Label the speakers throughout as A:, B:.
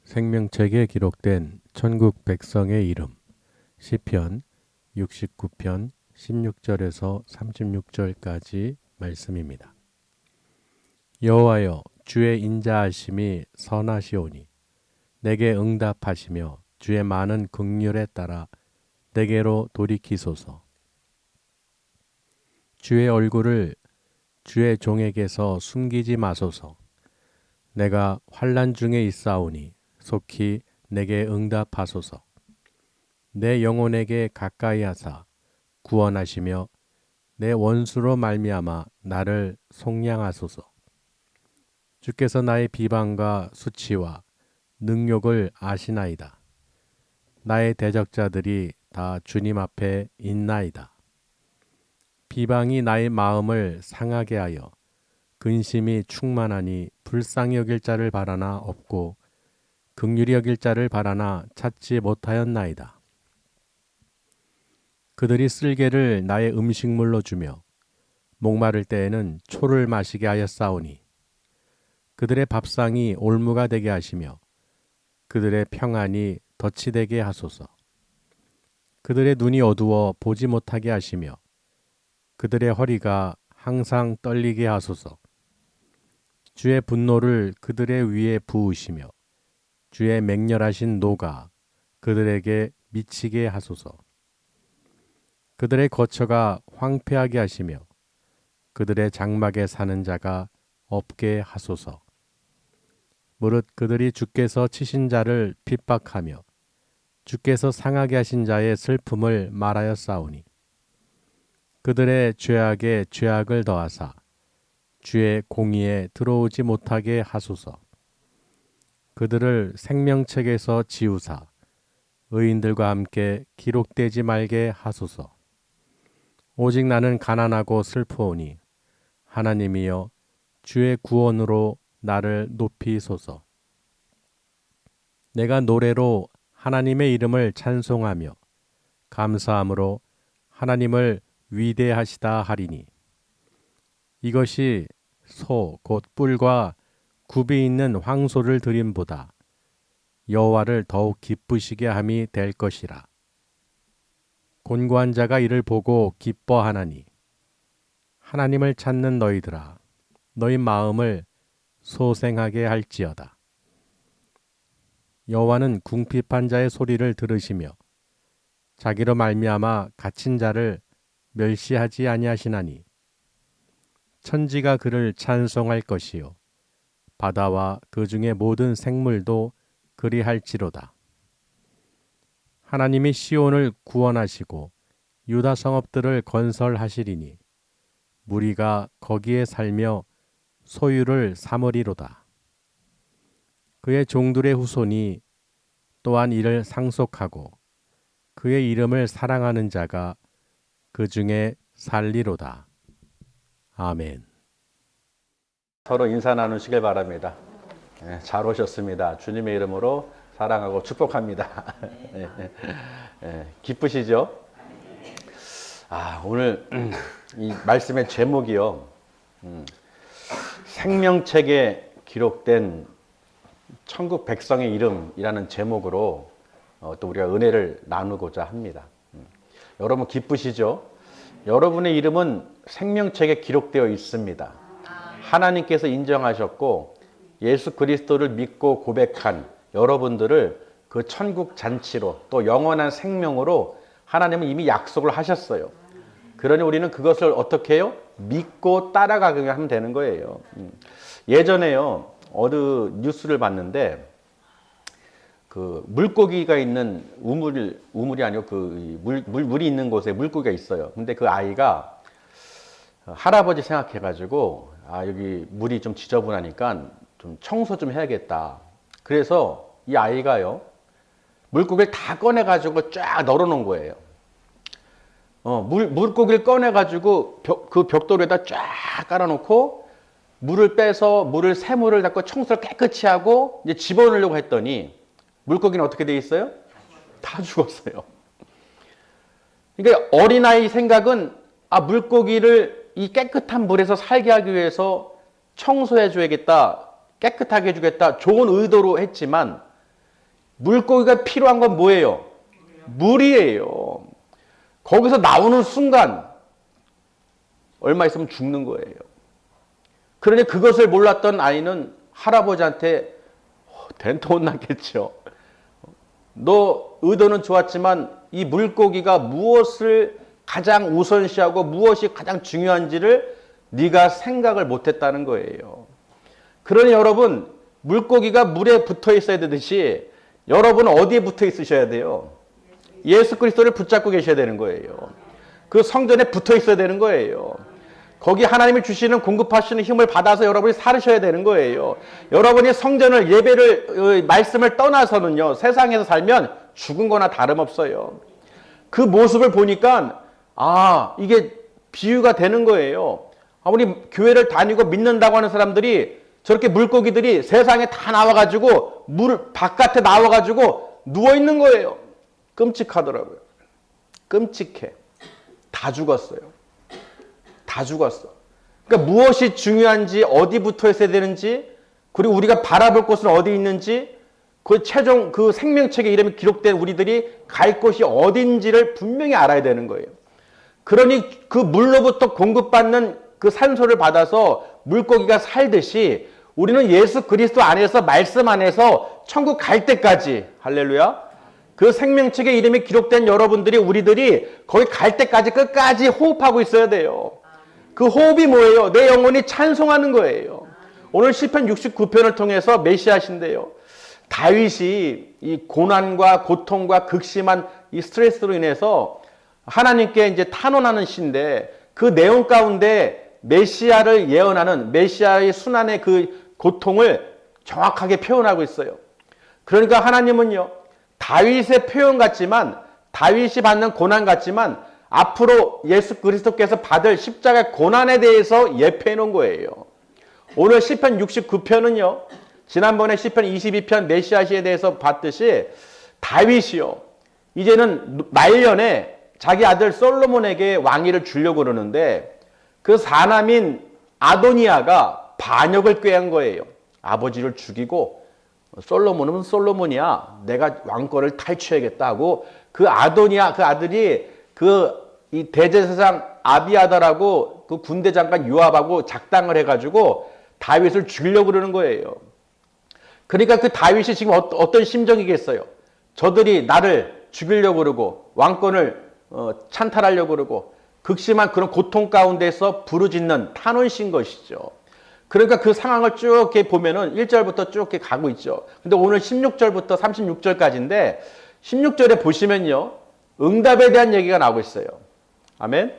A: 생명책에 기록된 천국 백성의 이름 시편 69편 16절에서 36절까지 말씀입니다. 여호와여, 주의 인자하심이 선하시오니 내게 응답하시며 주의 많은 긍휼에 따라 내게로 돌이키소서. 주의 얼굴을 주의 종에게서 숨기지 마소서. 내가 환난 중에 있사오니 속히 내게 응답하소서. 내 영혼에게 가까이 하사 구원하시며 내 원수로 말미암아 나를 속량하소서. 주께서 나의 비방과 수치와 능욕을 아시나이다. 나의 대적자들이 다 주님 앞에 있나이다. 비방이 나의 마음을 상하게 하여 근심이 충만하니 불쌍히 여길 자를 바라나 없고 긍휼히 여길 자를 바라나 찾지 못하였나이다. 그들이 쓸개를 나의 음식물로 주며 목마를 때에는 초를 마시게 하였사오니 그들의 밥상이 올무가 되게 하시며 그들의 평안이 덫이 되게 하소서. 그들의 눈이 어두워 보지 못하게 하시며 그들의 허리가 항상 떨리게 하소서. 주의 분노를 그들의 위에 부으시며 주의 맹렬하신 노가 그들에게 미치게 하소서. 그들의 거처가 황폐하게 하시며 그들의 장막에 사는 자가 없게 하소서. 무릇 그들이 주께서 치신 자를 핍박하며 주께서 상하게 하신 자의 슬픔을 말하였사오니 그들의 죄악에 죄악을 더하사 주의 공의에 들어오지 못하게 하소서. 그들을 생명책에서 지우사 의인들과 함께 기록되지 말게 하소서. 오직 나는 가난하고 슬프오니 하나님이여 주의 구원으로 나를 높이소서. 내가 노래로 하나님의 이름을 찬송하며 감사함으로 하나님을 위대하시다 하리니 이것이 소 곧 뿔과 굽이 있는 황소를 드림보다 여호와를 더욱 기쁘시게 함이 될 것이라. 곤고한 자가 이를 보고 기뻐하나니 하나님을 찾는 너희들아 너희 마음을 소생하게 할지어다. 여호와는 궁핍한 자의 소리를 들으시며 자기로 말미암아 갇힌 자를 멸시하지 아니하시나니 천지가 그를 찬송할 것이요 바다와 그 중에 모든 생물도 그리할지로다. 하나님이 시온을 구원하시고 유다 성읍들을 건설하시리니 무리가 거기에 살며 소유를 삼으리로다. 그의 종들의 후손이 또한 이를 상속하고 그의 이름을 사랑하는 자가 그 중에 살리로다. 아멘.
B: 서로 인사 나누시길 바랍니다. 잘 오셨습니다. 주님의 이름으로 사랑하고 축복합니다. 기쁘시죠? 오늘 이 말씀의 제목이요. 생명책에 기록된 천국 백성의 이름이라는 제목으로 또 우리가 은혜를 나누고자 합니다. 여러분 기쁘시죠? 여러분의 이름은 생명책에 기록되어 있습니다. 하나님께서 인정하셨고 예수 그리스도를 믿고 고백한 여러분들을 그 천국 잔치로 또 영원한 생명으로 하나님은 이미 약속을 하셨어요. 그러니 우리는 그것을 어떻게 해요? 믿고 따라가기만 하면 되는 거예요. 예전에요 어느 뉴스를 봤는데 그 물고기가 있는 우물이 아니고 그 물이 있는 곳에 물고기가 있어요. 근데 그 아이가 할아버지 생각해가지고 여기 물이 좀 지저분하니까 좀 청소 좀 해야겠다. 그래서 이 아이가요 물고기를 다 꺼내가지고 쫙 널어놓은 거예요. 물고기를 꺼내가지고 그 벽돌에다 쫙 깔아놓고 물을 빼서 새물을 닦고 청소를 깨끗이 하고 이제 집어넣으려고 했더니 물고기는 어떻게 돼 있어요? 다 죽었어요. 그러니까 어린아이 생각은 물고기를 이 깨끗한 물에서 살게 하기 위해서 청소해 줘야겠다, 깨끗하게 해주겠다, 좋은 의도로 했지만 물고기가 필요한 건 뭐예요? 물이에요. 거기서 나오는 순간 얼마 있으면 죽는 거예요. 그러니 그것을 몰랐던 아이는 할아버지한테 된통 혼났겠죠. 너 의도는 좋았지만 이 물고기가 무엇을 가장 우선시하고 무엇이 가장 중요한지를 네가 생각을 못했다는 거예요. 그러니 여러분, 물고기가 물에 붙어 있어야 되듯이 여러분은 어디에 붙어 있으셔야 돼요? 예수 그리스도를 붙잡고 계셔야 되는 거예요. 그 성전에 붙어 있어야 되는 거예요. 거기 하나님이 주시는 공급하시는 힘을 받아서 여러분이 살으셔야 되는 거예요. 여러분이 성전을 예배를 말씀을 떠나서는요, 세상에서 살면 죽은 거나 다름없어요. 그 모습을 보니까 이게 비유가 되는 거예요. 우리 교회를 다니고 믿는다고 하는 사람들이 저렇게 물고기들이 세상에 다 나와가지고 물 바깥에 나와가지고 누워있는 거예요. 끔찍하더라고요. 끔찍해. 다 죽었어요. 다 죽었어. 그러니까 무엇이 중요한지, 어디 붙어 있어야 되는지, 그리고 우리가 바라볼 곳은 어디 있는지, 그 최종 그 생명책의 이름이 기록된 우리들이 갈 곳이 어딘지를 분명히 알아야 되는 거예요. 그러니 그 물로부터 공급받는 그 산소를 받아서 물고기가 살듯이 우리는 예수 그리스도 안에서, 말씀 안에서 천국 갈 때까지, 할렐루야, 그 생명책의 이름이 기록된 여러분들이, 우리들이 거기 갈 때까지 끝까지 호흡하고 있어야 돼요. 그 호흡이 뭐예요? 내 영혼이 찬송하는 거예요. 오늘 시편 69편을 통해서 메시아신데요, 다윗이 이 고난과 고통과 극심한 이 스트레스로 인해서 하나님께 이제 탄원하는 시인데, 그 내용 가운데 메시아를 예언하는, 메시아의 순환의 그 고통을 정확하게 표현하고 있어요. 그러니까 하나님은요, 다윗의 표현 같지만, 다윗이 받는 고난 같지만 앞으로 예수 그리스도께서 받을 십자가의 고난에 대해서 예표해 놓은 거예요. 오늘 시편 69편은요, 지난번에 시편 22편 메시아시에 대해서 봤듯이 다윗이요, 이제는 말년에 자기 아들 솔로몬에게 왕위를 주려고 그러는데, 그 사남인 아도니아가 반역을 꾀한 거예요. 아버지를 죽이고 솔로몬은 솔로몬이야, 내가 왕권을 탈취해야겠다고 그 아도니아, 그 아들이 이 대제사장 아비아달하고 그 군대 장관 요압하고 작당을 해가지고 다윗을 죽이려고 그러는 거예요. 그러니까 그 다윗이 지금 어떤 심정이겠어요? 저들이 나를 죽이려고 그러고 왕권을 찬탈하려고 그러고 극심한 그런 고통 가운데서 부르짖는 탄원신 것이죠. 그러니까 그 상황을 쭉 이렇게 보면은 1절부터 쭉 이렇게 가고 있죠. 근데 오늘 16절부터 36절까지인데, 16절에 보시면요, 응답에 대한 얘기가 나오고 있어요. 아멘?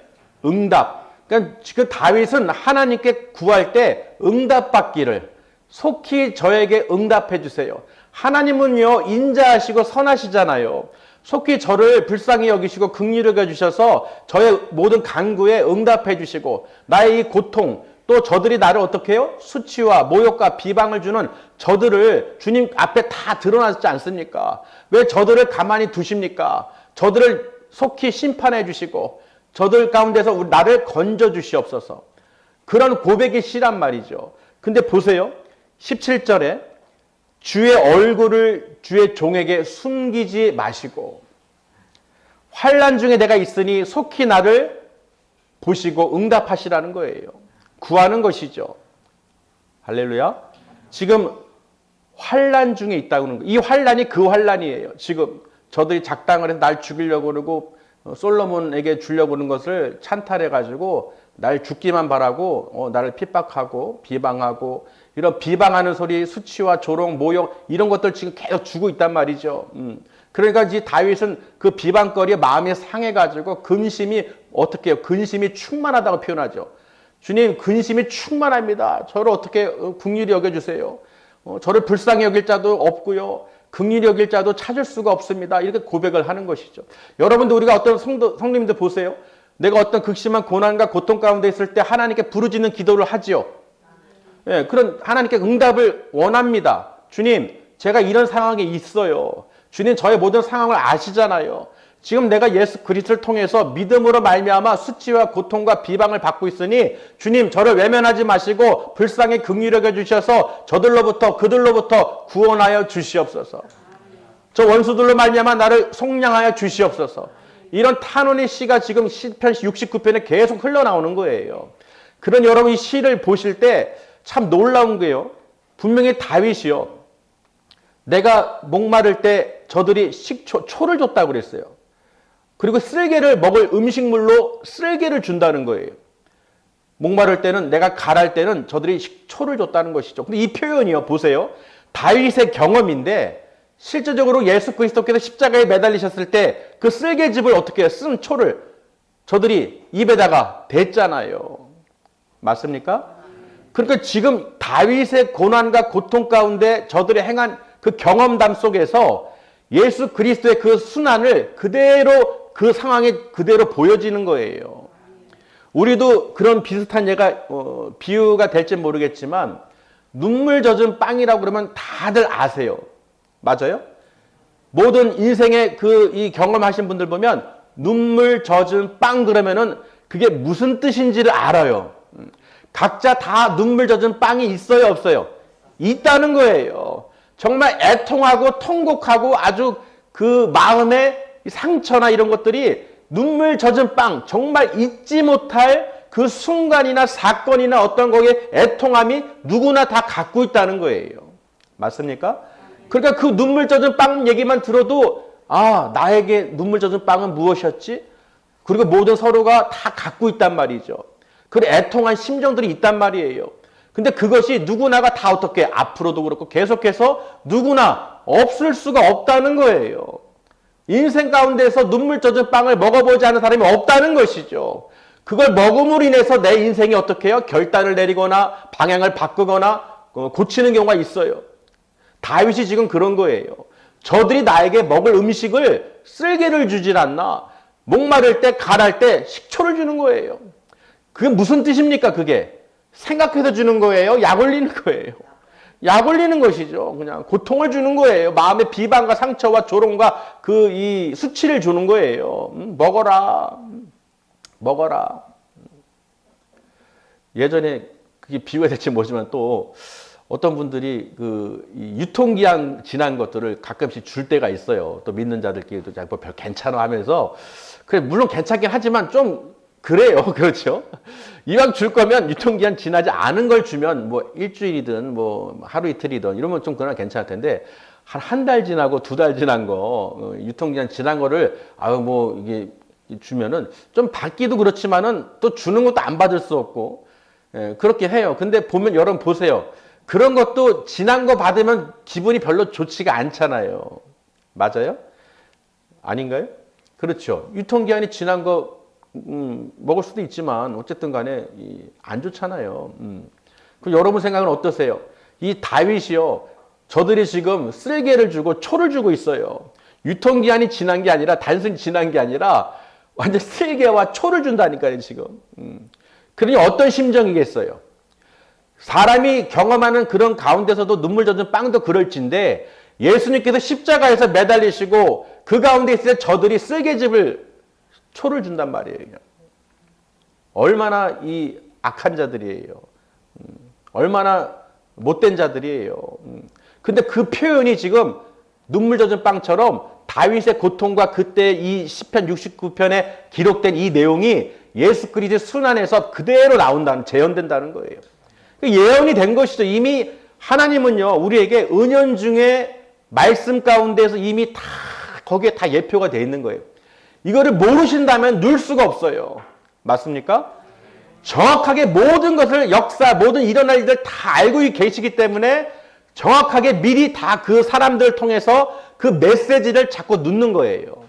B: 응답. 그러니까 지금 다윗은 하나님께 구할 때 응답받기를, 속히 저에게 응답해 주세요. 하나님은요, 인자하시고 선하시잖아요. 속히 저를 불쌍히 여기시고 긍휼히 여겨주셔서 저의 모든 간구에 응답해 주시고, 나의 이 고통, 또 저들이 나를 어떻게 해요? 수치와 모욕과 비방을 주는 저들을 주님 앞에 다 드러났지 않습니까? 왜 저들을 가만히 두십니까? 저들을 속히 심판해 주시고 저들 가운데서 나를 건져 주시옵소서. 그런 고백이 시란 말이죠. 근데 보세요, 17절에 주의 얼굴을 주의 종에게 숨기지 마시고 환난 중에 내가 있으니 속히 나를 보시고 응답하시라는 거예요. 구하는 것이죠. 할렐루야. 지금 환난 중에 있다고 하는 거예요. 이 환난이 그 환난이에요. 지금 저들이 작당을 해서 날 죽이려고 그러고 솔로몬에게 주려고 하는 것을 찬탈해가지고 날 죽기만 바라고 나를 핍박하고 비방하고, 이런 비방하는 소리, 수치와 조롱, 모욕, 이런 것들 지금 계속 주고 있단 말이죠. 그러니까 이 다윗은 그 비방거리에 마음이 상해가지고 근심이 어떻게 해요? 근심이 충만하다고 표현하죠. 주님, 근심이 충만합니다. 저를 어떻게 긍휼히 여겨주세요. 저를 불쌍히 여길 자도 없고요, 긍휼히 여길 자도 찾을 수가 없습니다. 이렇게 고백을 하는 것이죠. 여러분도, 우리가 어떤 성도님들 보세요. 내가 어떤 극심한 고난과 고통 가운데 있을 때 하나님께 부르짖는 기도를 하지요. 예, 그런 하나님께 응답을 원합니다. 주님, 제가 이런 상황에 있어요. 주님, 저의 모든 상황을 아시잖아요. 지금 내가 예수 그리스도를 통해서 믿음으로 말미암아 수치와 고통과 비방을 받고 있으니 주님, 저를 외면하지 마시고 불쌍히 긍휼히 여겨 주셔서 그들로부터 구원하여 주시옵소서. 저 원수들로 말미암아 나를 속량하여 주시옵소서. 이런 탄원의 시가 지금 시편 69편에 계속 흘러나오는 거예요. 그런 여러분 이 시를 보실 때 참 놀라운 거예요. 분명히 다윗이요. 내가 목마를 때 저들이 초를 줬다고 그랬어요. 그리고 쓸개를 먹을 음식물로 쓸개를 준다는 거예요. 목마를 때는 내가 가랄 때는 저들이 식초를 줬다는 것이죠. 근데 이 표현이요. 보세요. 다윗의 경험인데 실제적으로 예수 그리스도께서 십자가에 매달리셨을 때 그 쓸개즙을 어떻게 해요? 쓴 초를 저들이 입에다가 댔잖아요. 맞습니까? 그러니까 지금 다윗의 고난과 고통 가운데 저들이 행한 그 경험담 속에서 예수 그리스도의 그 순환을 그대로 그 상황에 그대로 보여지는 거예요. 우리도 그런 비슷한 예가 비유가 될지 모르겠지만 눈물 젖은 빵이라고 그러면 다들 아세요. 맞아요? 모든 인생의 이 경험하신 분들 보면 눈물 젖은 빵 그러면은 그게 무슨 뜻인지를 알아요. 각자 다 눈물 젖은 빵이 있어요, 없어요? 있다는 거예요. 정말 애통하고 통곡하고 아주 그 마음의 상처나 이런 것들이 눈물 젖은 빵, 정말 잊지 못할 그 순간이나 사건이나 어떤 거기에 애통함이 누구나 다 갖고 있다는 거예요. 맞습니까? 그러니까 그 눈물 젖은 빵 얘기만 들어도 아, 나에게 눈물 젖은 빵은 무엇이었지? 그리고 모든 서로가 다 갖고 있단 말이죠. 그 애통한 심정들이 있단 말이에요. 근데 그것이 누구나가 다 어떻게 앞으로도 그렇고 계속해서 누구나 없을 수가 없다는 거예요. 인생 가운데서 눈물 젖은 빵을 먹어보지 않은 사람이 없다는 것이죠. 그걸 먹음으로 인해서 내 인생이 어떻게 해요? 결단을 내리거나 방향을 바꾸거나 고치는 경우가 있어요. 다윗이 지금 그런 거예요. 저들이 나에게 먹을 음식을 쓸개를 주질 않나. 목마를 때 가랄 때 식초를 주는 거예요. 그게 무슨 뜻입니까? 그게 생각해서 주는 거예요? 약 올리는 거예요? 약 올리는 것이죠. 그냥 고통을 주는 거예요. 마음의 비방과 상처와 조롱과 이 수치를 주는 거예요. 먹어라. 먹어라. 예전에 그게 비유가 될지 모르지만 또 어떤 분들이 유통기한 지난 것들을 가끔씩 줄 때가 있어요. 또 믿는 자들끼리도 별 괜찮아 하면서. 그래, 물론 괜찮긴 하지만 좀 그래요. 그렇죠? 이왕 줄 거면 유통기한 지나지 않은 걸 주면 뭐 일주일이든 뭐 하루 이틀이든 이러면 좀 그나마 괜찮을 텐데 한 달 지나고 2달 지난 거, 유통기한 지난 거를 이게 주면은 좀 받기도 그렇지만은 또 주는 것도 안 받을 수 없고, 그렇게 해요. 근데 보면 여러분 보세요. 그런 것도 지난 거 받으면 기분이 별로 좋지가 않잖아요. 맞아요? 아닌가요? 그렇죠. 유통기한이 지난 거 먹을 수도 있지만 어쨌든 간에 안 좋잖아요. 그럼 여러분 생각은 어떠세요? 이 다윗이요. 저들이 지금 쓸개를 주고 초를 주고 있어요. 유통기한이 지난 게 아니라 단순히 지난 게 아니라 완전 쓸개와 초를 준다니까요. 지금. 그러니 어떤 심정이겠어요? 사람이 경험하는 그런 가운데서도 눈물 젖은 빵도 그럴진데 예수님께서 십자가에서 매달리시고 그 가운데 있을 때 저들이 쓸개즙을 초를 준단 말이에요. 얼마나 이 악한 자들이에요. 얼마나 못된 자들이에요. 근데 그 표현이 지금 눈물 젖은 빵처럼 다윗의 고통과 그때 이 시편 69편에 기록된 이 내용이 예수 그리스도의 순환에서 그대로 나온다는, 재현된다는 거예요. 예언이 된 것이죠. 이미 하나님은요, 우리에게 은연중에 말씀 가운데서 이미 다 거기에 다 예표가 되어 있는 거예요. 이거를 모르신다면 누릴 수가 없어요. 맞습니까? 정확하게 모든 것을 역사, 모든 일어날 일들 다 알고 계시기 때문에 정확하게 미리 다 그 사람들을 통해서 그 메시지를 자꾸 넣는 거예요.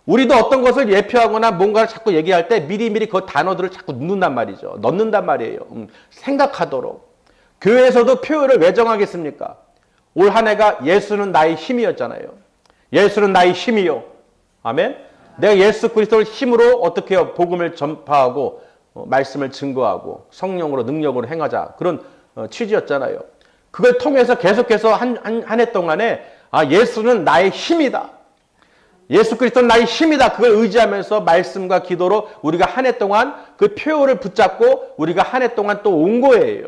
B: 우리도 어떤 것을 예표하거나 뭔가를 자꾸 얘기할 때 미리미리 그 단어들을 자꾸 넣는단 말이죠. 넣는단 말이에요. 생각하도록. 교회에서도 표현을 왜 정하겠습니까? 올 한 해가 예수는 나의 힘이었잖아요. 예수는 나의 힘이요. 아멘? 내가 예수 그리스도를 힘으로 어떻게 해요? 복음을 전파하고 말씀을 증거하고 성령으로 능력으로 행하자. 그런 취지였잖아요. 그걸 통해서 계속해서 한 해 동안에 예수는 나의 힘이다. 예수 그리스도는 나의 힘이다. 그걸 의지하면서 말씀과 기도로 우리가 한 해 동안 그 표를 붙잡고 우리가 한 해 동안 또 온 거예요.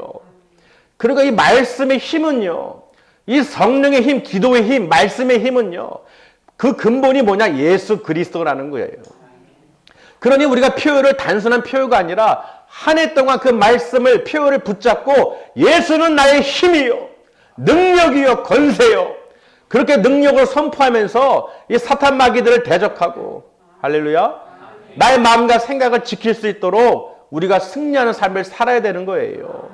B: 그리고 이 말씀의 힘은요. 이 성령의 힘, 기도의 힘, 말씀의 힘은요, 그 근본이 뭐냐? 예수 그리스도라는 거예요. 그러니 우리가 표효를 단순한 표효가 아니라 한 해 동안 그 말씀을, 표효를 붙잡고 예수는 나의 힘이요, 능력이요, 권세요. 그렇게 능력을 선포하면서 이 사탄 마귀들을 대적하고, 할렐루야, 나의 마음과 생각을 지킬 수 있도록 우리가 승리하는 삶을 살아야 되는 거예요.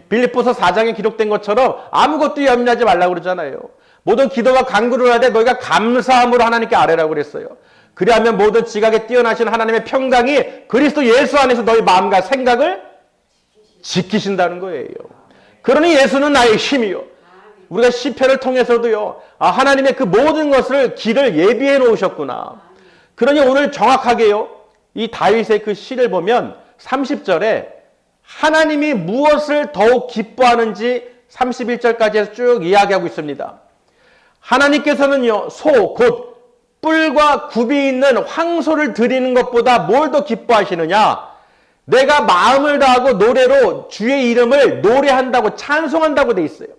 B: 빌립보서 4장에 기록된 것처럼 아무것도 염려하지 말라고 그러잖아요. 모든 기도와 간구를 하되 너희가 감사함으로 하나님께 아뢰라고 그랬어요. 그리하면 모든 지각에 뛰어나신 하나님의 평강이 그리스도 예수 안에서 너희 마음과 생각을 지키신다는 거예요. 그러니 예수는 나의 힘이요. 우리가 시편을 통해서도요, 하나님의 그 모든 것을 길을 예비해 놓으셨구나. 그러니 오늘 정확하게요, 이 다윗의 그 시를 보면 30절에 하나님이 무엇을 더욱 기뻐하는지 31절까지 해서 쭉 이야기하고 있습니다. 하나님께서는요, 소, 곧 뿔과 굽이 있는 황소를 드리는 것보다 뭘 더 기뻐하시느냐? 내가 마음을 다하고 노래로 주의 이름을 노래한다고, 찬송한다고 돼 있어요.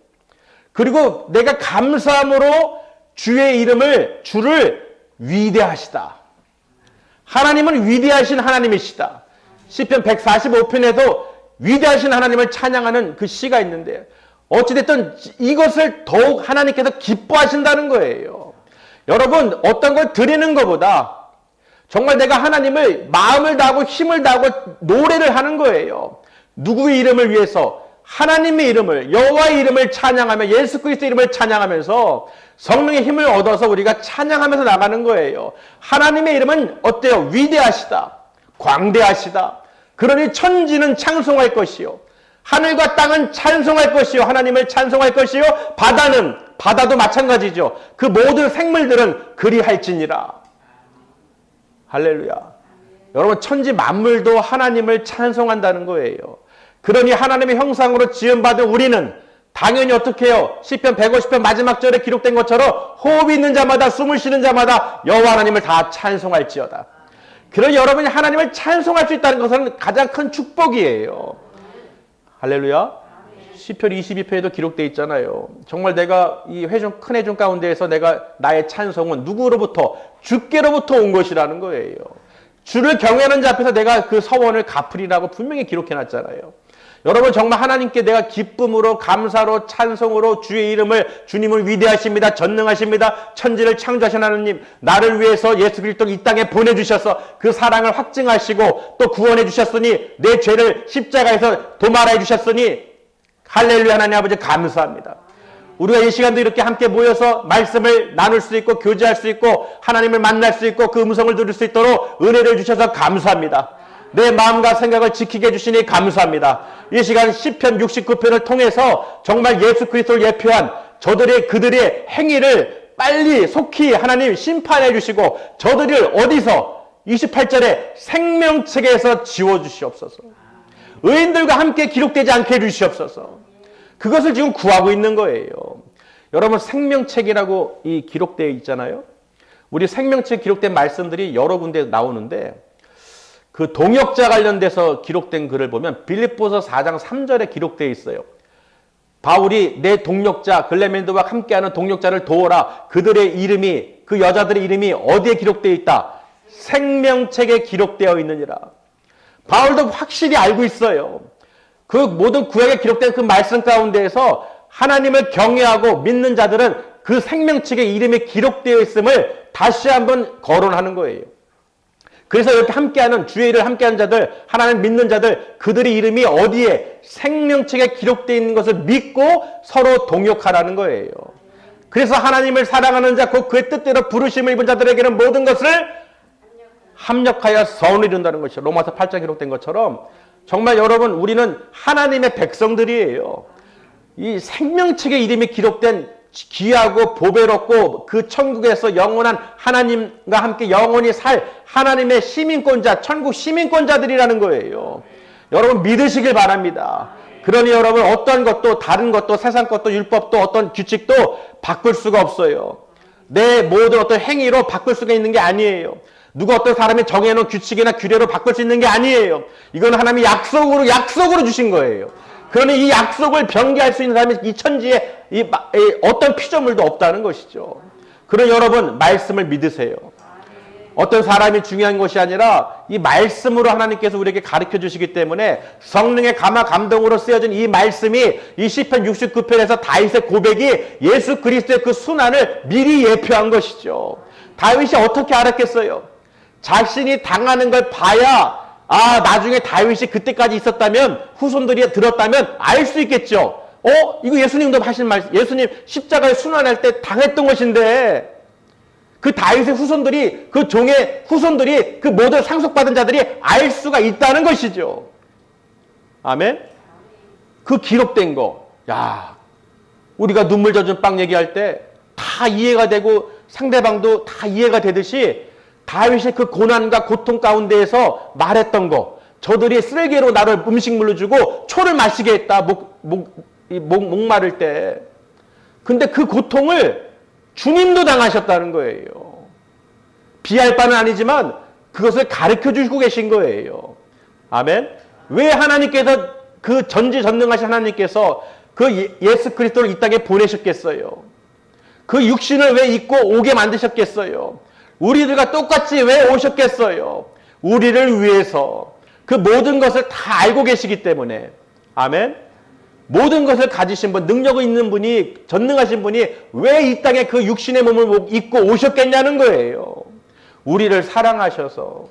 B: 그리고 내가 감사함으로 주를 위대하시다. 하나님은 위대하신 하나님이시다. 시편 145편에도 위대하신 하나님을 찬양하는 그 시가 있는데, 어찌됐든 이것을 더욱 하나님께서 기뻐하신다는 거예요. 여러분, 어떤 걸 드리는 것보다 정말 내가 하나님을 마음을 다하고 힘을 다하고 노래를 하는 거예요. 누구의 이름을 위해서? 하나님의 이름을, 여호와의 이름을 찬양하며 예수 그리스도의 이름을 찬양하면서 성령의 힘을 얻어서 우리가 찬양하면서 나가는 거예요. 하나님의 이름은 어때요? 위대하시다, 광대하시다. 그러니 천지는 찬송할 것이요, 하늘과 땅은 찬송할 것이요, 하나님을 찬송할 것이요, 바다도 마찬가지죠. 그 모든 생물들은 그리할지니라. 할렐루야. 여러분, 천지 만물도 하나님을 찬송한다는 거예요. 그러니 하나님의 형상으로 지음받은 우리는 당연히 어떻게 해요? 시편 150편 마지막 절에 기록된 것처럼 호흡이 있는 자마다, 숨을 쉬는 자마다 여호와 하나님을 다 찬송할지어다. 그러니 여러분이 하나님을 찬송할 수 있다는 것은 가장 큰 축복이에요. 할렐루야. 시편 22편에도 기록되어 있잖아요. 정말 내가 이 회중, 큰 회중 가운데에서 내가 나의 찬송은 누구로부터? 주께로부터 온 것이라는 거예요. 주를 경외하는 자 앞에서 내가 그 서원을 갚으리라고 분명히 기록해놨잖아요. 여러분, 정말 하나님께 내가 기쁨으로, 감사로, 찬송으로 주의 이름을, 주님은 위대하십니다, 전능하십니다, 천지를 창조하신 하나님, 나를 위해서 예수 그리스도를 이 땅에 보내주셔서 그 사랑을 확증하시고 또 구원해 주셨으니, 내 죄를 십자가에서 도말해 주셨으니 할렐루야. 하나님 아버지 감사합니다. 우리가 이 시간도 이렇게 함께 모여서 말씀을 나눌 수 있고 교제할 수 있고 하나님을 만날 수 있고 그 음성을 들을 수 있도록 은혜를 주셔서 감사합니다. 내 마음과 생각을 지키게 해주시니 감사합니다. 이 시간 시편 69편을 통해서 정말 예수 그리스도를 예표한 그들의 행위를 빨리 속히 하나님 심판해 주시고 저들을 어디서 28절에 생명책에서 지워주시옵소서. 의인들과 함께 기록되지 않게 해주시옵소서. 그것을 지금 구하고 있는 거예요. 여러분, 생명책이라고 이 기록되어 있잖아요. 우리 생명책 기록된 말씀들이 여러 군데 나오는데 그 동역자 관련돼서 기록된 글을 보면 빌립보서 4장 3절에 기록되어 있어요. 바울이 내 동역자 글레멘드와 함께하는 동역자를 도우라. 그들의 이름이, 그 여자들의 이름이 어디에 기록되어 있다? 생명책에 기록되어 있느니라. 바울도 확실히 알고 있어요. 그 모든 구약에 기록된 그 말씀 가운데에서 하나님을 경외하고 믿는 자들은 그 생명책에 이름이 기록되어 있음을 다시 한번 거론하는 거예요. 그래서 이렇게 함께하는, 주의 일을 함께하는 자들, 하나님 믿는 자들, 그들의 이름이 어디에 생명책에 기록되어 있는 것을 믿고 서로 동역하라는 거예요. 그래서 하나님을 사랑하는 자, 곧 그의 뜻대로 부르심을 입은 자들에게는 모든 것을 합력하여 선을 이룬다는 것이죠. 로마서 8장 기록된 것처럼 정말 여러분, 우리는 하나님의 백성들이에요. 이 생명책에 이름이 기록된 귀하고 보배롭고 그 천국에서 영원한 하나님과 함께 영원히 살 하나님의 시민권자, 천국 시민권자들이라는 거예요. 여러분, 믿으시길 바랍니다. 그러니 여러분, 어떤 것도, 다른 것도, 세상 것도, 율법도, 어떤 규칙도 바꿀 수가 없어요. 내 모든 어떤 행위로 바꿀 수가 있는 게 아니에요. 누가 어떤 사람이 정해놓은 규칙이나 규례로 바꿀 수 있는 게 아니에요. 이건 하나님이 약속으로 주신 거예요. 그러니 이 약속을 변개할 수 있는 사람이 이 천지에 어떤 피조물도 없다는 것이죠. 그러니 여러분 말씀을 믿으세요. 어떤 사람이 중요한 것이 아니라 이 말씀으로 하나님께서 우리에게 가르쳐 주시기 때문에 성령의 감화 감동으로 쓰여진 이 말씀이 이 시편 69편에서 다윗의 고백이 예수 그리스도의 그 순환을 미리 예표한 것이죠. 다윗이 어떻게 알았겠어요? 자신이 당하는 걸 봐야 나중에 다윗이 그때까지 있었다면 후손들이 들었다면 알 수 있겠죠. 이거 예수님도 하신 말씀, 예수님 십자가에 순환할 때 당했던 것인데 그 다윗의 후손들이, 그 종의 후손들이, 그 모든 상속받은 자들이 알 수가 있다는 것이죠. 아멘? 그 기록된 거. 우리가 눈물 젖은 빵 얘기할 때 다 이해가 되고 상대방도 다 이해가 되듯이 다윗의 그 고난과 고통 가운데에서 말했던 거. 저들이 쓸개로 나를 음식물로 주고 초를 마시게 했다. 목마를 때. 근데 그 고통을 주님도 당하셨다는 거예요. 비할 바는 아니지만 그것을 가르쳐 주시고 계신 거예요. 아멘. 왜 하나님께서 그 전지전능하신 하나님께서 그 예수 그리스도를 이 땅에 보내셨겠어요? 그 육신을 왜 입고 오게 만드셨겠어요? 우리들과 똑같이 왜 오셨겠어요? 우리를 위해서 그 모든 것을 다 알고 계시기 때문에. 아멘. 모든 것을 가지신 분, 능력이 있는 분이, 전능하신 분이 왜 이 땅에 그 육신의 몸을 입고 오셨겠냐는 거예요. 우리를 사랑하셔서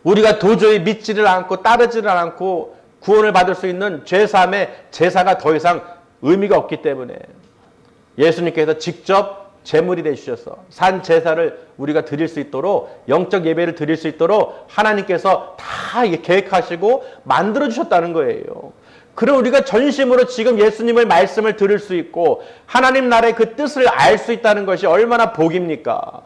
B: 우리가 도저히 믿지를 않고 따르지를 않고 구원을 받을 수 있는 죄사함의 제사가 더 이상 의미가 없기 때문에 예수님께서 직접 제물이 되주셔서 산 제사를 우리가 드릴 수 있도록, 영적 예배를 드릴 수 있도록 하나님께서 다 계획하시고 만들어 주셨다는 거예요. 그럼 우리가 전심으로 지금 예수님의 말씀을 들을 수 있고 하나님 나라의 그 뜻을 알 수 있다는 것이 얼마나 복입니까?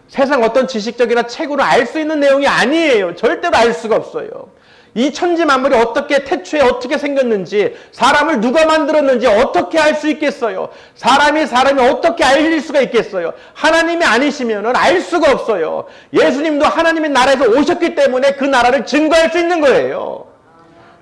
B: 세상 어떤 지식적이나 책으로 알 수 있는 내용이 아니에요. 절대로 알 수가 없어요. 이 천지 만물이 어떻게 태초에 어떻게 생겼는지, 사람을 누가 만들었는지 어떻게 알 수 있겠어요? 사람이 어떻게 알 수가 있겠어요? 하나님이 아니시면 알 수가 없어요. 예수님도 하나님의 나라에서 오셨기 때문에 그 나라를 증거할 수 있는 거예요.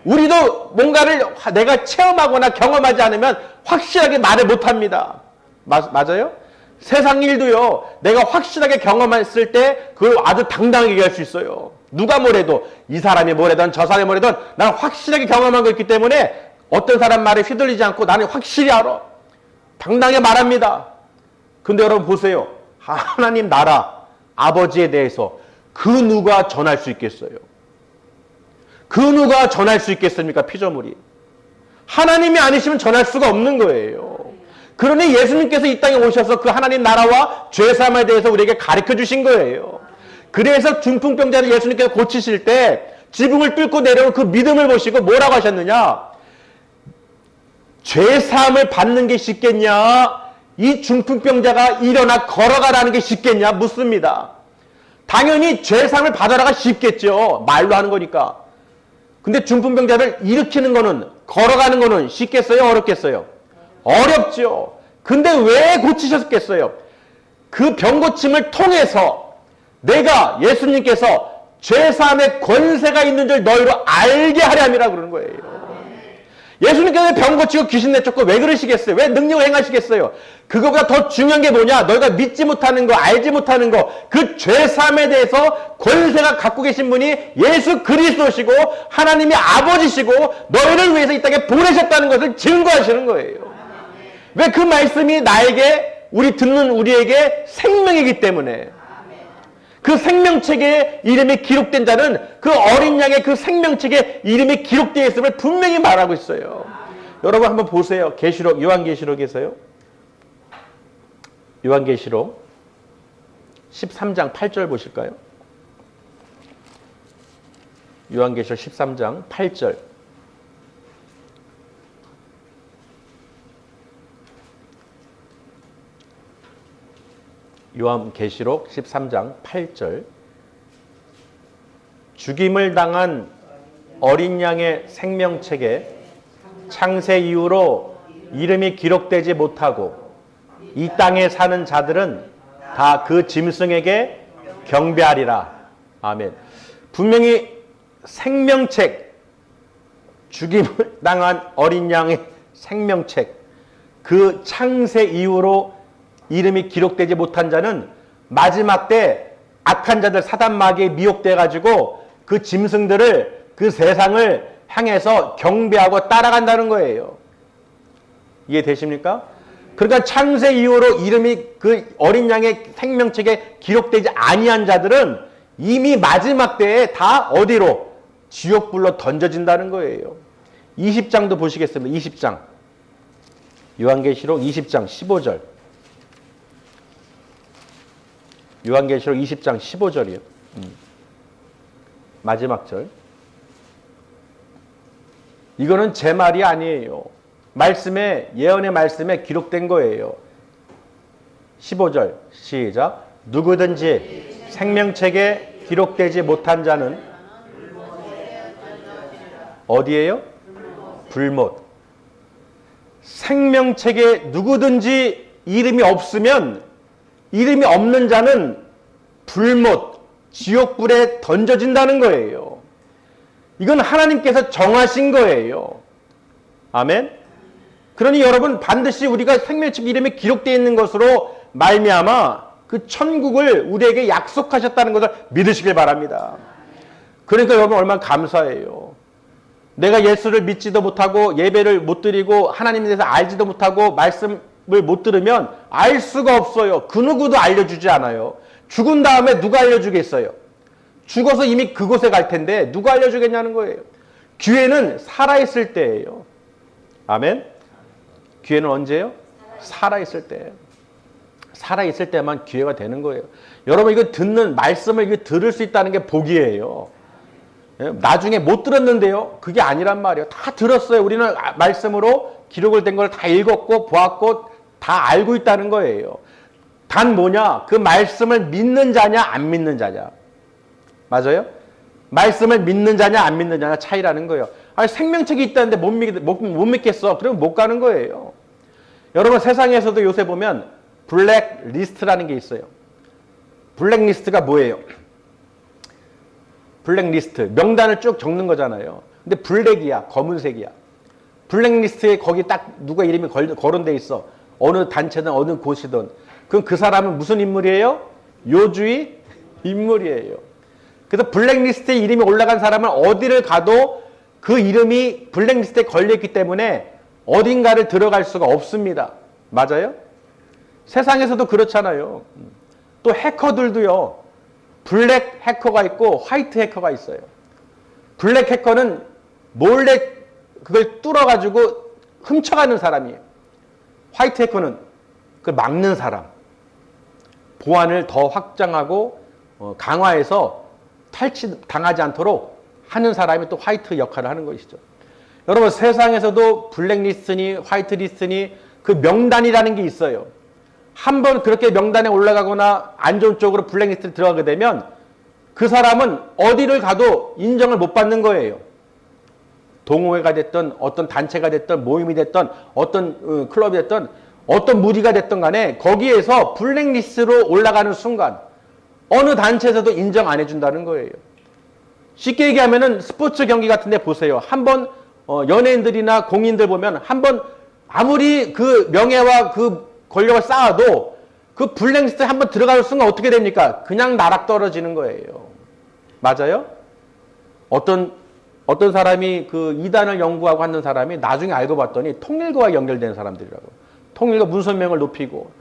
B: 우리도 뭔가를 내가 체험하거나 경험하지 않으면 확실하게 말을 못합니다. 맞아요? 세상 일도요, 내가 확실하게 경험했을 때 그걸 아주 당당하게 얘기할 수 있어요. 누가 뭐래도, 이 사람이 뭐래든 저 사람이 뭐래든 나는 확실하게 경험한 거 있기 때문에 어떤 사람 말에 휘둘리지 않고 나는 확실히 알아. 당당하게 말합니다. 근데 여러분 보세요. 하나님 나라, 아버지에 대해서 그 누가 전할 수 있겠어요? 그 누가 전할 수 있겠습니까? 피조물이. 하나님이 아니시면 전할 수가 없는 거예요. 그러니 예수님께서 이 땅에 오셔서 그 하나님 나라와 죄사함에 대해서 우리에게 가르쳐 주신 거예요. 그래서 중풍병자를 예수님께서 고치실 때 지붕을 뚫고 내려온 그 믿음을 보시고 뭐라고 하셨느냐? 죄사함을 받는 게 쉽겠냐? 이 중풍병자가 일어나 걸어가라는 게 쉽겠냐? 묻습니다. 당연히 죄사함을 받아라가 쉽겠죠. 말로 하는 거니까. 근데 중풍병자를 일으키는 거는, 걸어가는 거는 쉽겠어요? 어렵겠어요? 어렵죠. 근데 왜 고치셨겠어요? 그 병고침을 통해서 내가 예수님께서 죄사함의 권세가 있는 줄 너희로 알게 하렴이라 그러는 거예요. 예수님께서 병 고치고 귀신 내쫓고 왜 그러시겠어요? 왜 능력을 행하시겠어요? 그거보다 더 중요한 게 뭐냐? 너희가 믿지 못하는 거, 알지 못하는 거, 그 죄사함에 대해서 권세가 갖고 계신 분이 예수 그리스도시고 하나님이 아버지시고 너희를 위해서 이 땅에 보내셨다는 것을 증거하시는 거예요. 왜 그 말씀이 나에게, 우리 듣는 우리에게 생명이기 때문에. 그 생명책에 이름이 기록된 자는 그 어린 양의 그 생명책에 이름이 기록되어 있음을 분명히 말하고 있어요. 여러분 한번 보세요. 계시록, 요한계시록에서요. 요한계시록 13장 8절 보실까요? 요한계시록 13장 8절. 요한계시록 13장 8절. 죽임을 당한 어린 양의 생명책에 창세 이후로 이름이 기록되지 못하고 이 땅에 사는 자들은 다 그 짐승에게 경배하리라. 아멘. 분명히 생명책, 죽임을 당한 어린 양의 생명책, 그 창세 이후로 이름이 기록되지 못한 자는 마지막 때 악한 자들 사단 마귀에 미혹돼 가지고 그 짐승들을, 그 세상을 향해서 경배하고 따라간다는 거예요. 이해되십니까? 그러니까 창세 이후로 이름이 그 어린 양의 생명책에 기록되지 아니한 자들은 이미 마지막 때에 다 어디로? 지옥불로 던져진다는 거예요. 20장도 보시겠습니다. 20장. 요한계시록 20장 15절. 요한계시록 20장 15절이요. 마지막 절. 이거는 제 말이 아니에요. 말씀에, 예언의 말씀에 기록된 거예요. 15절 시작. 누구든지 생명책에 기록되지 못한 자는 어디에요? 불못. 생명책에 누구든지 이름이 없으면, 이름이 없는 자는 불못, 지옥불에 던져진다는 거예요. 이건 하나님께서 정하신 거예요. 아멘. 그러니 여러분, 반드시 우리가 생명책 이름에 기록되어 있는 것으로 말미암아 그 천국을 우리에게 약속하셨다는 것을 믿으시길 바랍니다. 그러니까 여러분 얼마나 감사해요. 내가 예수를 믿지도 못하고 예배를 못 드리고 하나님에 대해서 알지도 못하고 말씀을 못 들으면 알 수가 없어요. 그 누구도 알려주지 않아요. 죽은 다음에 누가 알려주겠어요? 죽어서 이미 그곳에 갈 텐데 누가 알려주겠냐는 거예요. 기회는 살아있을 때예요. 아멘. 기회는 언제예요? 살아있을 때. 살아있을 때만 기회가 되는 거예요. 여러분, 이거 듣는 말씀을 이거 들을 수 있다는 게 복이에요. 나중에 못 들었는데요. 그게 아니란 말이에요. 다 들었어요. 우리는 말씀으로 기록을 된 걸 다 읽었고 보았고 다 알고 있다는 거예요. 단 뭐냐? 그 말씀을 믿는 자냐 안 믿는 자냐. 맞아요? 말씀을 믿는 자냐 안 믿는 자냐 차이라는 거예요. 아니, 생명책이 있다는데 못 믿겠어. 그러면 못 가는 거예요. 여러분, 세상에서도 요새 보면 블랙리스트라는 게 있어요. 블랙리스트가 뭐예요? 블랙리스트, 명단을 쭉 적는 거잖아요. 근데 블랙이야, 검은색이야. 블랙리스트에 거기 딱 누가 이름이 거론돼 있어. 어느 단체든 어느 곳이든. 그럼 그 사람은 무슨 인물이에요? 요주의 인물이에요. 그래서 블랙리스트에 이름이 올라간 사람은 어디를 가도 그 이름이 블랙리스트에 걸려있기 때문에 어딘가를 들어갈 수가 없습니다. 맞아요? 세상에서도 그렇잖아요. 또 해커들도요. 블랙 해커가 있고 화이트 해커가 있어요. 블랙 해커는 몰래 그걸 뚫어가지고 훔쳐가는 사람이에요. 화이트 해커는 그걸 막는 사람. 보안을 더 확장하고 강화해서 탈취당하지 않도록 하는 사람이 또 화이트 역할을 하는 것이죠. 여러분, 세상에서도 블랙리스트니 화이트리스트니 그 명단이라는 게 있어요. 한번 그렇게 명단에 올라가거나 안 좋은 쪽으로 블랙리스트에 들어가게 되면 그 사람은 어디를 가도 인정을 못 받는 거예요. 동호회가 됐든 어떤 단체가 됐든 모임이 됐든 어떤 클럽이 됐든 어떤 무리가 됐든 간에 거기에서 블랙리스트로 올라가는 순간 어느 단체에서도 인정 안 해준다는 거예요. 쉽게 얘기하면은 스포츠 경기 같은 데 보세요. 한번 연예인들이나 공인들 보면 한번 아무리 그 명예와 그 권력을 쌓아도 그 블랙리스트에 한번 들어가는 순간 어떻게 됩니까? 그냥 나락 떨어지는 거예요. 맞아요? 어떤 사람이 그 이단을 연구하고 하는 사람이 나중에 알고 봤더니 통일교와 연결된 사람들이라고. 통일교 문선명을 높이고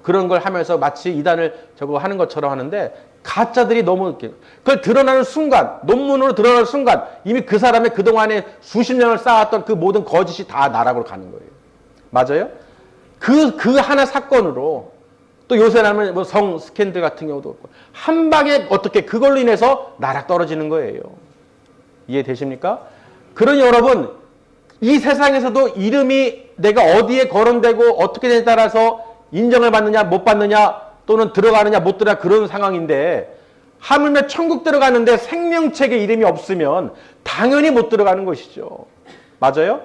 B: 그런 걸 하면서 마치 이단을 저거 하는 것처럼 하는데 가짜들이 너무 그걸 드러나는 순간, 논문으로 드러나는 순간 이미 그 사람의 그동안에 수십 년을 쌓았던 그 모든 거짓이 다 나락으로 가는 거예요. 맞아요? 그 하나 사건으로 또 요새는 뭐 성 스캔들 같은 경우도 없고 한 방에 어떻게 그걸로 인해서 나락 떨어지는 거예요. 이해되십니까? 그러니 여러분, 이 세상에서도 이름이 내가 어디에 거론되고 어떻게 되냐에 따라서 인정을 받느냐 못 받느냐 또는 들어가느냐 못 들어가 그런 상황인데 하물며 천국 들어가는데 생명책에 이름이 없으면 당연히 못 들어가는 것이죠. 맞아요?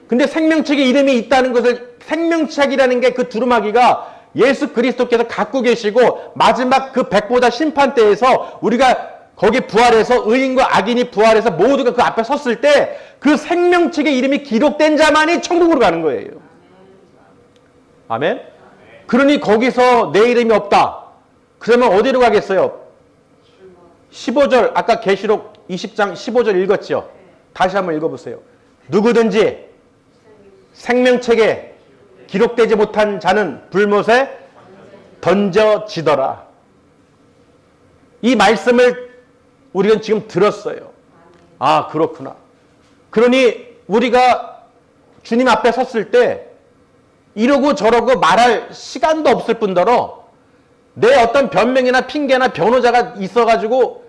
B: 근데 생명책에 이름이 있다는 것을 생명책이라는 게 그 두루마기가 예수 그리스도께서 갖고 계시고 마지막 그 백보다 심판 때에서 우리가 거기 부활해서 의인과 악인이 부활해서 모두가 그 앞에 섰을 때 그 생명책의 이름이 기록된 자만이 천국으로 가는 거예요. 아멘. 그러니 거기서 내 이름이 없다. 그러면 어디로 가겠어요? 15절 아까 계시록 20장 15절 읽었죠? 다시 한번 읽어보세요. 누구든지 생명책에 기록되지 못한 자는 불못에 던져지더라. 이 말씀을 우리는 지금 들었어요. 아, 그렇구나. 그러니 우리가 주님 앞에 섰을 때 이러고 저러고 말할 시간도 없을 뿐더러 내 어떤 변명이나 핑계나 변호자가 있어가지고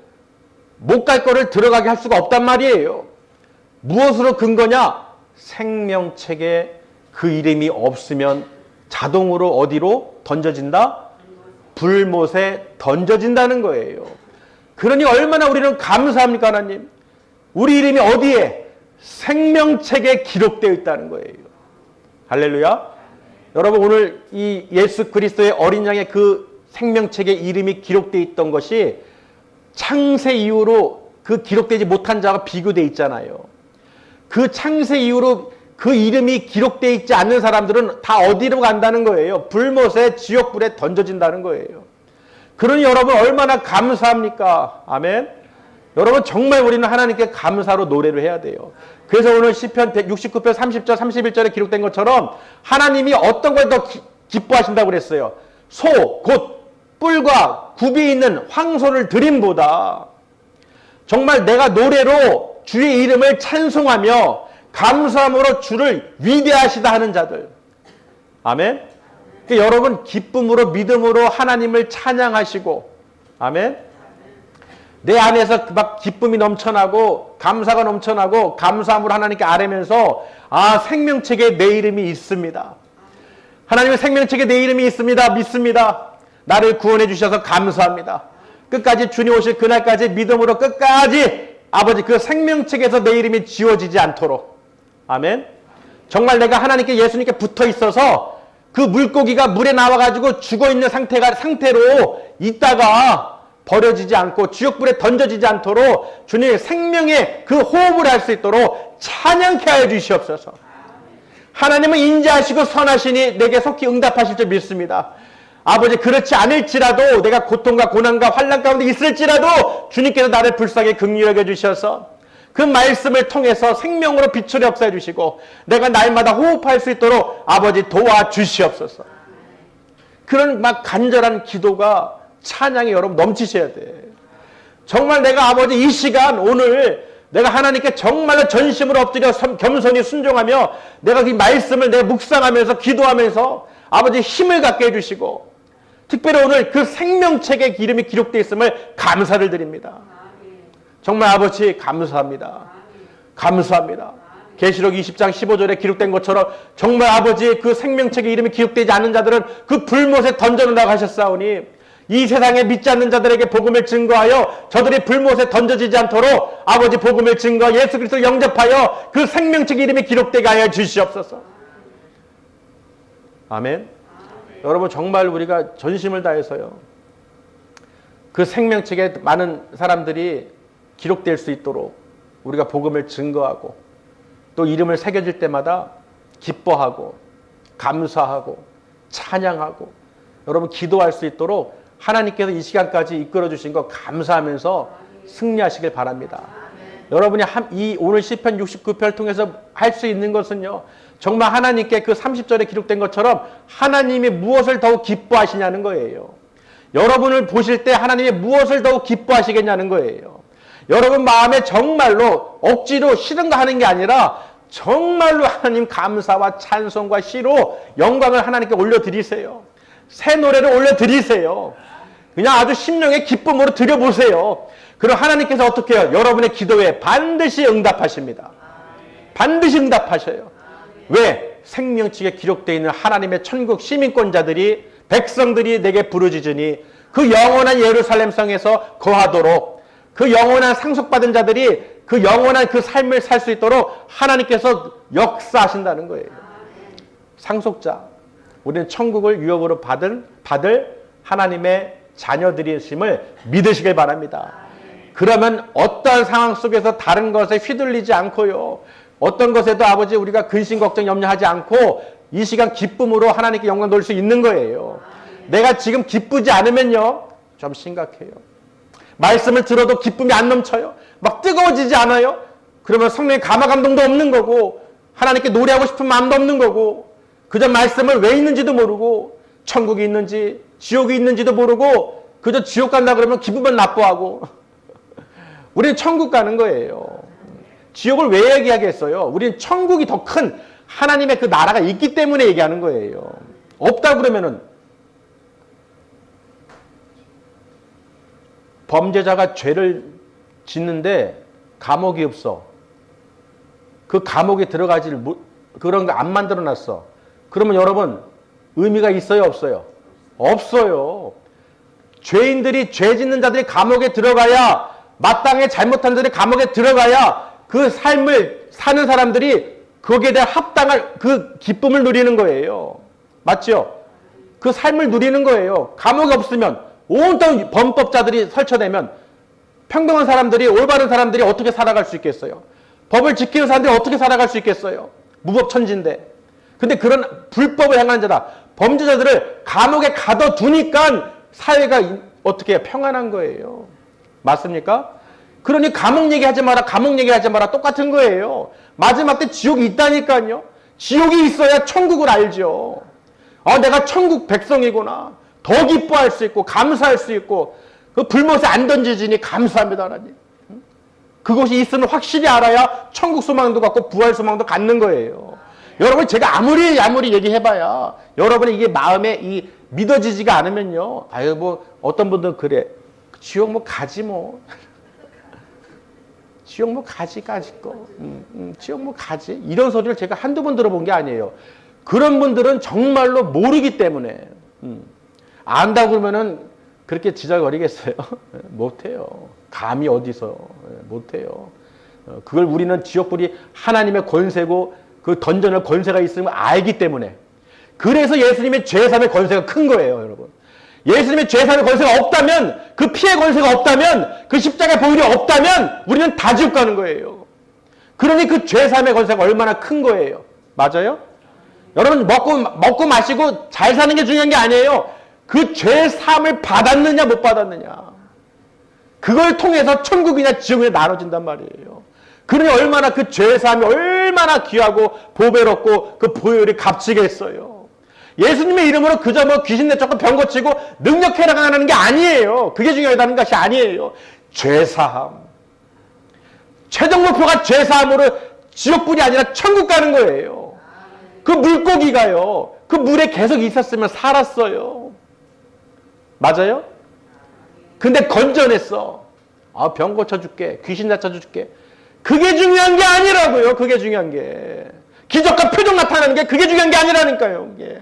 B: 못 갈 거를 들어가게 할 수가 없단 말이에요. 무엇으로 근거냐? 생명책에 그 이름이 없으면 자동으로 어디로 던져진다? 불못에 던져진다는 거예요. 그러니 얼마나 우리는 감사합니까, 하나님? 우리 이름이 어디에? 생명책에 기록되어 있다는 거예요. 할렐루야. 여러분, 오늘 이 예수 그리스도의 어린 양의 그 생명책에 이름이 기록되어 있던 것이 창세 이후로 그 기록되지 못한 자가 비교되어 있잖아요. 그 창세 이후로 그 이름이 기록되어 있지 않는 사람들은 다 어디로 간다는 거예요? 불못에 지옥불에 던져진다는 거예요. 그러니 여러분 얼마나 감사합니까? 아멘. 여러분 정말 우리는 하나님께 감사로 노래를 해야 돼요. 그래서 오늘 시편 169편 30절 31절에 기록된 것처럼 하나님이 어떤 걸 더 기뻐하신다고 그랬어요. 소, 곧 뿔과 굽이 있는 황소를 드림보다 정말 내가 노래로 주의 이름을 찬송하며 감사함으로 주를 위대하시다 하는 자들. 아멘. 그러니까 여러분 기쁨으로 믿음으로 하나님을 찬양하시고 아멘. 내 안에서 막 기쁨이 넘쳐나고 감사가 넘쳐나고 감사함으로 하나님께 아뢰면서 아, 생명책에 내 이름이 있습니다. 하나님의 생명책에 내 이름이 있습니다. 믿습니다. 나를 구원해 주셔서 감사합니다. 끝까지 주님 오실 그날까지 믿음으로 끝까지 아버지 그 생명책에서 내 이름이 지워지지 않도록 아멘. 정말 내가 하나님께 예수님께 붙어 있어서 그 물고기가 물에 나와가지고 죽어있는 상태로 있다가 버려지지 않고 지옥불에 던져지지 않도록 주님의 생명의 그 호흡을 할 수 있도록 찬양케 하여 주시옵소서. 하나님은 인자하시고 선하시니 내게 속히 응답하실 줄 믿습니다. 아버지 그렇지 않을지라도 내가 고통과 고난과 환난 가운데 있을지라도 주님께서 나를 불쌍히 긍휼히 여겨 주셔서 그 말씀을 통해서 생명으로 빛을 흡수해 주시고 내가 날마다 호흡할 수 있도록 아버지 도와주시옵소서. 그런 막 간절한 기도가 찬양이 여러분 넘치셔야 돼. 정말 내가 아버지 이 시간 오늘 내가 하나님께 정말로 전심으로 엎드려 겸손히 순종하며 내가 이 말씀을 내가 묵상하면서 기도하면서 아버지 힘을 갖게 해주시고 특별히 오늘 그 생명책에 이름이 기록되어 있음을 감사를 드립니다. 정말 아버지 감사합니다. 감사합니다. 계시록 20장 15절에 기록된 것처럼 정말 아버지 그 생명책에 이름이 기록되지 않는 자들은 그 불못에 던져놓는다고 하셨사오니 이 세상에 믿지 않는 자들에게 복음을 증거하여 저들이 불못에 던져지지 않도록 아버지 복음을 증거 예수 그리스도를 영접하여 그 생명책 이름이 기록되게 하여 주시옵소서. 아멘. 여러분 정말 우리가 전심을 다해서요 그 생명책에 많은 사람들이 기록될 수 있도록 우리가 복음을 증거하고 또 이름을 새겨질 때마다 기뻐하고 감사하고 찬양하고 여러분 기도할 수 있도록 하나님께서 이 시간까지 이끌어 주신 거 감사하면서 승리하시길 바랍니다. 여러분이 이 오늘 시편 69편을 통해서 할 수 있는 것은요 정말 하나님께 그 30절에 기록된 것처럼 하나님이 무엇을 더욱 기뻐하시냐는 거예요. 여러분을 보실 때 하나님이 무엇을 더욱 기뻐하시겠냐는 거예요. 여러분 마음에 정말로 억지로 싫은 거 하는 게 아니라 정말로 하나님 감사와 찬송과 시로 영광을 하나님께 올려드리세요. 새 노래를 올려드리세요. 그냥 아주 심령의 기쁨으로 드려보세요. 그럼 하나님께서 어떻게 해요? 여러분의 기도에 반드시 응답하십니다. 반드시 응답하셔요. 왜? 생명책에 기록되어 있는 하나님의 천국 시민권자들이 백성들이 내게 부르짖으니 그 영원한 예루살렘 성에서 거하도록 그 영원한 상속받은 자들이 그 영원한 그 삶을 살 수 있도록 하나님께서 역사하신다는 거예요. 상속자. 우리는 천국을 유업으로 받을 하나님의 자녀들이심을 믿으시길 바랍니다. 그러면 어떠한 상황 속에서 다른 것에 휘둘리지 않고요. 어떤 것에도 아버지 우리가 근심 걱정 염려하지 않고 이 시간 기쁨으로 하나님께 영광 돌릴 수 있는 거예요. 내가 지금 기쁘지 않으면요. 좀 심각해요. 말씀을 들어도 기쁨이 안 넘쳐요. 막 뜨거워지지 않아요. 그러면 성령의 감화 감동도 없는 거고 하나님께 노래하고 싶은 마음도 없는 거고 그저 말씀을 왜 있는지도 모르고 천국이 있는지 지옥이 있는지도 모르고 그저 지옥 간다 그러면 기분만 나빠하고 우리는 천국 가는 거예요. 지옥을 왜 얘기하겠어요? 우리는 천국이 더 큰 하나님의 그 나라가 있기 때문에 얘기하는 거예요. 없다 그러면은 범죄자가 죄를 짓는데 감옥이 없어. 그 감옥에 들어가지를 그런 거 안 만들어 놨어. 그러면 여러분 의미가 있어요, 없어요? 없어요. 죄인들이 죄 짓는 자들이 감옥에 들어가야 마땅히 잘못한 자들이 감옥에 들어가야 그 삶을 사는 사람들이 거기에 대한 합당한 그 기쁨을 누리는 거예요. 맞죠? 그 삶을 누리는 거예요. 감옥이 없으면 온통 범법자들이 설쳐내면 평등한 사람들이 올바른 사람들이 어떻게 살아갈 수 있겠어요? 법을 지키는 사람들이 어떻게 살아갈 수 있겠어요? 무법천지인데. 근데 그런 불법을 행하는 자다. 범죄자들을 감옥에 가둬두니까 사회가 어떻게 해요? 평안한 거예요. 맞습니까? 그러니 감옥 얘기하지 마라, 감옥 얘기하지 마라 똑같은 거예요. 마지막 때 지옥이 있다니까요. 지옥이 있어야 천국을 알죠. 내가 천국 백성이구나. 더 기뻐할 수 있고 감사할 수 있고 그 불못에 안 던지지니 감사합니다 하나님. 그것이 있으면 확실히 알아야 천국 소망도 갖고 부활 소망도 갖는 거예요. 여러분 제가 아무리 얘기해봐야 여러분이 이게 마음에 이 믿어지지가 않으면요. 아유 뭐 어떤 분들은 그래. 지옥 뭐 가지 뭐. 지옥 뭐 가지 거. 지옥 뭐 가지. 이런 소리를 제가 한두 번 들어본 게 아니에요. 그런 분들은 정말로 모르기 때문에. 안다고 그러면은 그렇게 지적거리겠어요? 못해요. 감이 어디서 못해요. 그걸 우리는 지옥불이 하나님의 권세고 그 던져낼 권세가 있으면 알기 때문에. 그래서 예수님의 죄사함의 권세가 큰 거예요, 여러분. 예수님의 죄사함의 권세가 없다면, 그 피해 권세가 없다면, 그 십자가의 보혈이 없다면 우리는 다 지옥 가는 거예요. 그러니 그 죄사함의 권세가 얼마나 큰 거예요. 맞아요? 여러분 먹고 마시고 잘 사는 게 중요한 게 아니에요. 그 죄사함을 받았느냐 못 받았느냐. 그걸 통해서 천국이냐 지옥이냐 나눠진단 말이에요. 그러니 얼마나 그 죄사함이 얼마나 귀하고 보배롭고 그 보혈이 값지겠어요. 예수님의 이름으로 그저 뭐 귀신 내쫓고 병 고치고 능력 해나가는 게 아니에요. 그게 중요하다는 것이 아니에요. 죄사함. 최종 목표가 죄사함으로 지옥뿐이 아니라 천국 가는 거예요. 그 물고기가요. 그 물에 계속 있었으면 살았어요. 맞아요? 근데 건져냈어. 병 고쳐줄게. 귀신 낫쳐줄게. 그게 중요한 게 아니라고요. 그게 중요한 게. 기적과 표적 나타나는 게 그게 중요한 게 아니라니까요. 이게.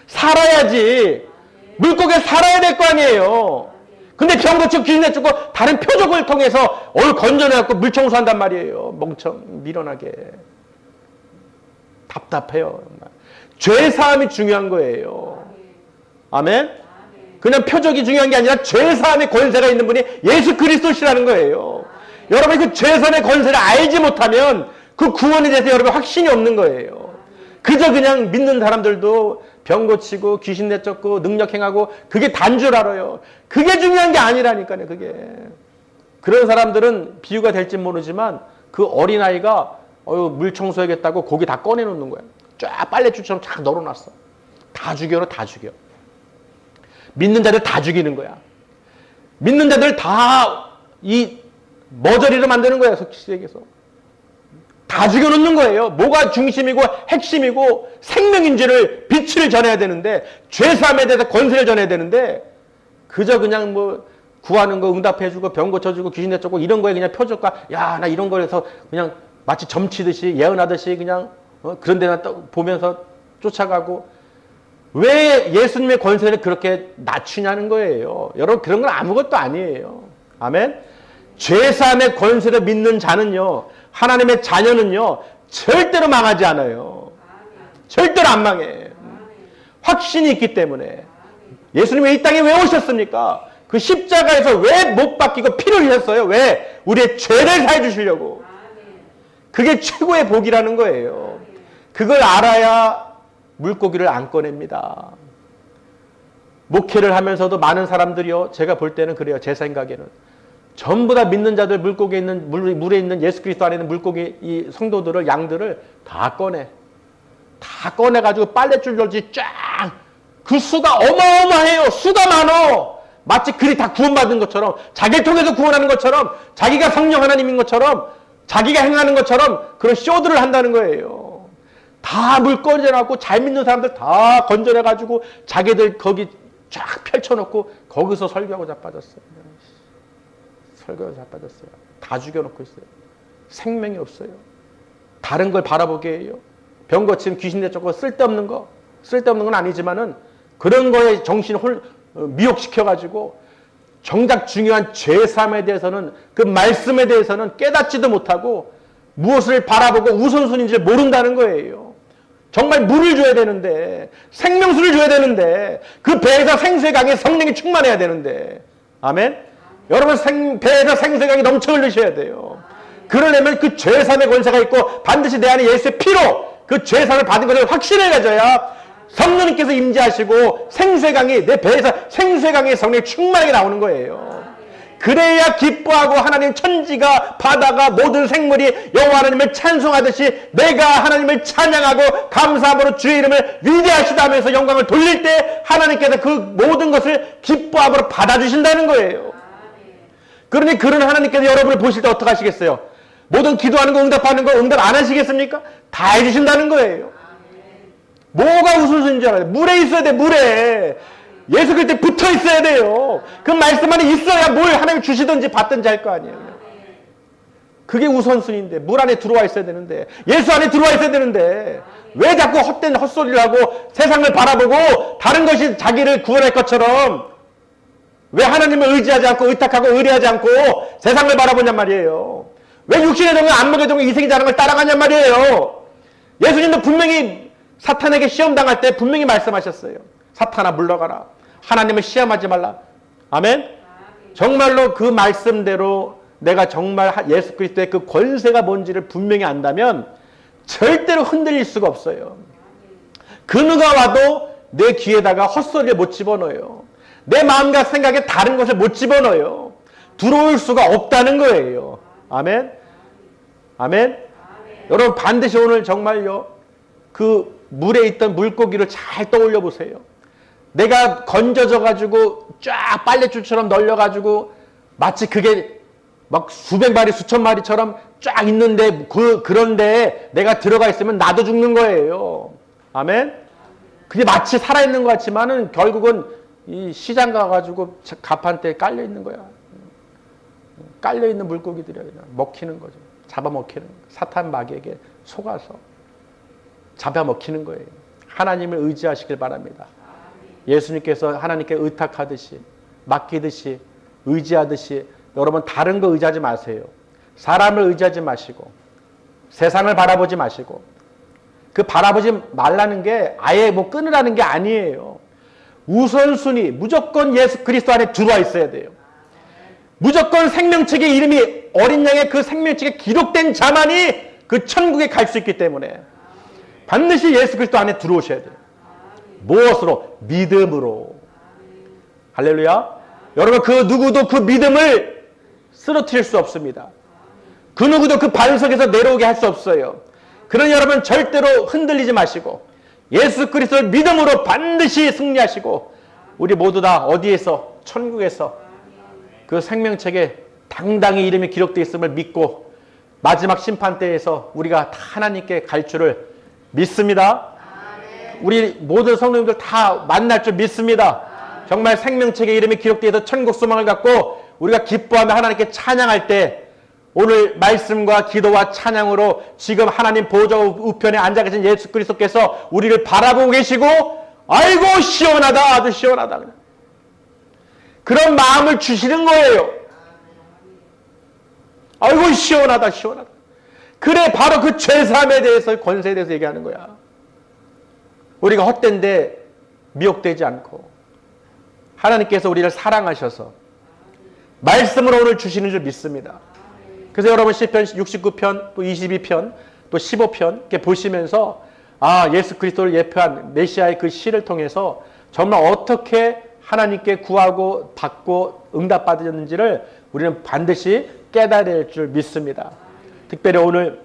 B: 살아야지. 물고기에 살아야 될 거 아니에요. 근데 병 고치고 귀신 낫주고 다른 표적을 통해서 건져내갖고 물 청소한단 말이에요. 미련하게. 답답해요. 죄사함이 중요한 거예요. 아멘? 그냥 표적이 중요한 게 아니라 죄사함의 권세가 있는 분이 예수 그리스도시라는 거예요. 여러분이 그 죄사함의 권세를 알지 못하면 그 구원에 대해서 여러분 확신이 없는 거예요. 그저 그냥 믿는 사람들도 병 고치고 귀신 내쫓고 능력 행하고 그게 단 줄 알아요. 그게 중요한 게 아니라니까요. 그게. 그런 사람들은 비유가 될지 모르지만 그 어린아이가 물 청소해야겠다고 고기 다 꺼내놓는 거야. 쫙 빨래줄처럼 쫙 널어놨어. 다 죽여. 믿는 자들 다 죽이는 거야. 믿는 자들 다 이 머저리를 만드는 거야. 솔직히 얘기해서. 다 죽여놓는 거예요. 뭐가 중심이고 핵심이고 생명인지를 빛을 전해야 되는데 죄사함에 대해서 권세를 전해야 되는데 그저 그냥 뭐 구하는 거 응답해주고 병 고쳐주고 귀신 내쫓고 이런 거에 그냥 표적과 야 나 이런 거에서 그냥 마치 점치듯이 예언하듯이 그냥 그런 데나 보면서 쫓아가고 왜 예수님의 권세를 그렇게 낮추냐는 거예요. 여러분 그런 건 아무것도 아니에요. 아멘. 죄사함의 권세를 믿는 자는요. 하나님의 자녀는요. 절대로 망하지 않아요. 절대로 안 망해. 확신이 있기 때문에. 예수님이 이 땅에 왜 오셨습니까? 그 십자가에서 왜 못 박히고 피를 흘렸어요? 왜? 우리의 죄를 사해 주시려고. 그게 최고의 복이라는 거예요. 그걸 알아야 물고기를 안 꺼냅니다. 목회를 하면서도 많은 사람들이요, 제가 볼 때는 그래요. 제 생각에는 전부 다 믿는 자들, 물고기에 있는 물에 있는 예수 그리스도 안에 있는 물고기 이 성도들을, 양들을 다 꺼내가지고 빨래줄 돌지 쫙, 그 수가 어마어마해요. 수가 많어. 마치 그리 다 구원받은 것처럼, 자기를 통해서 구원하는 것처럼, 자기가 성령 하나님인 것처럼, 자기가 행하는 것처럼 그런 쇼들을 한다는 거예요. 다 물 꺼내갖고 잘 믿는 사람들 다 건져내가지고 자기들 거기 쫙 펼쳐놓고 거기서 설교하고 자빠졌어요. 설교하고 자빠졌어요. 다 죽여놓고 있어요. 생명이 없어요. 다른 걸 바라보게 해요. 병 고침, 귀신 내쫓고 쓸데없는 건 아니지만은 그런 거에 정신을 미혹시켜가지고 정작 중요한 죄삼에 대해서는, 그 말씀에 대해서는 깨닫지도 못하고 무엇을 바라보고 우선순위인지 모른다는 거예요. 정말 물을 줘야 되는데, 생명수를 줘야 되는데, 그 배에서 생수의 성령이 충만해야 되는데, 아멘? 여러분 배에서 생수의 넘쳐 흘리셔야 돼요. 그러려면 그 죄삼의 권세가 있고 반드시 내 안에 예수의 피로 그 죄삼을 받은 것을 확신을 가져야 성령님께서 임재하시고 생수의 강이, 내 배에서 생수의 강의 성령이 충만하게 나오는 거예요. 그래야 기뻐하고 하나님, 천지가, 바다가, 모든 생물이 여호와 하나님을 찬송하듯이 내가 하나님을 찬양하고 감사함으로 주의 이름을 위대하시다면서 영광을 돌릴 때 하나님께서 그 모든 것을 기뻐함으로 받아주신다는 거예요. 그러니 그런 하나님께서 여러분을 보실 때 어떻게 하시겠어요? 모든 기도하는 거, 응답하는 거 응답 안 하시겠습니까? 다 해주신다는 거예요. 뭐가 우선순위인 줄 알아요? 물에 있어야 돼, 물에. 예수 그리스도에 붙어 있어야 돼요. 그 말씀 안에 있어야 뭘 하나님 주시든지 받든지 할 거 아니에요. 그게 우선순위인데, 물 안에 들어와 있어야 되는데, 예수 안에 들어와 있어야 되는데, 왜 자꾸 헛된 헛소리를 하고 세상을 바라보고 다른 것이 자기를 구원할 것처럼 왜 하나님을 의지하지 않고 의탁하고 의뢰하지 않고 세상을 바라보냔 말이에요. 왜 육신의 동에 안목의 동에 이생이 자는 걸 따라가냔 말이에요. 예수님도 분명히 사탄에게 시험당할 때 분명히 말씀하셨어요. 사탄아 물러가라. 하나님을 시험하지 말라. 아멘? 정말로 그 말씀대로 내가 정말 예수 그리스도의 그 권세가 뭔지를 분명히 안다면 절대로 흔들릴 수가 없어요. 그 누가 와도 내 귀에다가 헛소리를 못 집어넣어요. 내 마음과 생각에 다른 것을 못 집어넣어요. 들어올 수가 없다는 거예요. 아멘? 아멘? 여러분 반드시 오늘 정말요, 그 물에 있던 물고기를 잘 떠올려 보세요. 내가 건져져 가지고 쫙 빨래줄처럼 널려 가지고 마치 그게 막 수백 마리 수천 마리처럼 쫙 있는데 그런데 내가 들어가 있으면 나도 죽는 거예요. 아멘? 그게 마치 살아있는 것 같지만은 결국은 이 시장 가가지고 가판대에 깔려 있는 거야. 깔려 있는 물고기들이 먹히는 거죠. 잡아먹히는 거예요. 사탄 마귀에게 속아서 잡아먹히는 거예요. 하나님을 의지하시길 바랍니다. 예수님께서 하나님께 의탁하듯이, 맡기듯이, 의지하듯이 여러분 다른 거 의지하지 마세요. 사람을 의지하지 마시고 세상을 바라보지 마시고, 그 바라보지 말라는 게 아예 뭐 끊으라는 게 아니에요. 우선순위 무조건 예수 그리스도 안에 들어와 있어야 돼요. 무조건 생명책의 이름이 어린 양의 그 생명책에 기록된 자만이 그 천국에 갈 수 있기 때문에 반드시 예수 그리스도 안에 들어오셔야 돼요. 무엇으로? 믿음으로. 할렐루야. 여러분 그 누구도 그 믿음을 쓰러뜨릴 수 없습니다. 그 누구도 그 반석에서 내려오게 할 수 없어요. 그러니 여러분 절대로 흔들리지 마시고 예수 그리스도를 믿음으로 반드시 승리하시고 우리 모두 다 어디에서? 천국에서 그 생명책에 당당히 이름이 기록되어 있음을 믿고 마지막 심판대에서 우리가 다 하나님께 갈 줄을 믿습니다. 우리 모든 성도님들 다 만날 줄 믿습니다. 정말 생명책에 이름이 기록되어 있어 천국 소망을 갖고 우리가 기뻐하며 하나님께 찬양할 때 오늘 말씀과 기도와 찬양으로 지금 하나님 보좌 우편에 앉아 계신 예수 그리스도께서 우리를 바라보고 계시고 아이고 시원하다, 아주 시원하다, 그런 마음을 주시는 거예요. 아이고 시원하다, 시원하다. 그래 바로 그 죄사함에 대해서, 권세에 대해서 얘기하는 거야. 우리가 헛된데 미혹되지 않고 하나님께서 우리를 사랑하셔서 말씀으로 오늘 주시는 줄 믿습니다. 그래서 여러분 시편 69편, 또 22편, 또 15편 이렇게 보시면서 예수 그리스도를 예표한 메시아의 그 시를 통해서 정말 어떻게 하나님께 구하고 받고 응답받았는지를 우리는 반드시 깨달아야 될 줄 믿습니다. 특별히 오늘